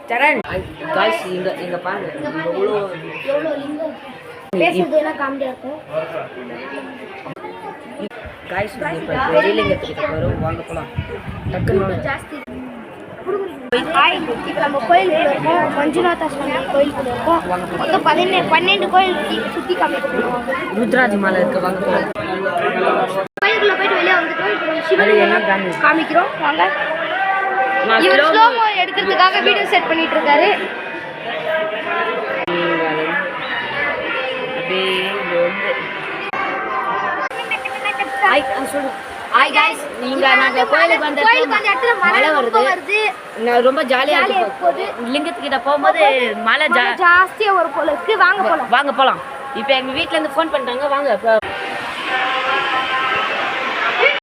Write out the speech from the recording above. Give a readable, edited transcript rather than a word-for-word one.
சரண் guys இங்க பாருங்க எவ்வளோ லிங்கம் பேசுறது எல்லாம் காமெடியா இருக்கும். காய்ஸ் இப்போ பெரிய லிங்கத்துக்கிட்ட போகிறோம், வாங்க போகலாம். டக்குன்னு ஜாஸ்தி இப்போ நம்ம கோயிலுக்குள்ள இருக்கோம், மஞ்சுநாத சுவாமி கோயிலுக்குள்ள இருக்கோம். மொத்தம் 12 கோயில் சுற்றி காமிக்க போகிறோம். ருத்ராஜ் மாலை இருக்கு, வாங்க போகலாம். கோயிலுக்குள்ள போயிட்டு வெளியே வந்துட்டோம். இப்போ சிவன் காமிக்கிறோம், வாங்க. இவர் ஸ்லோமோ எடுக்கிறதுக்காக வீடியோ செட் பண்ணிட்டு இருக்காரு. ஹாய் गाइस, நாங்க கோயிலுக்கு வந்த இடத்துல மழை வருது. நான் ரொம்ப ஜாலியா இருக்கு. லிங்கத்துக்கிட்ட போகும்போது மழை ஜாஸ்தியா ஒரு போல இருக்கு. வாங்க போலாம். இப்போ எங்க வீட்ல இருந்து ஃபோன் பண்ணிட்டாங்க, வாங்க.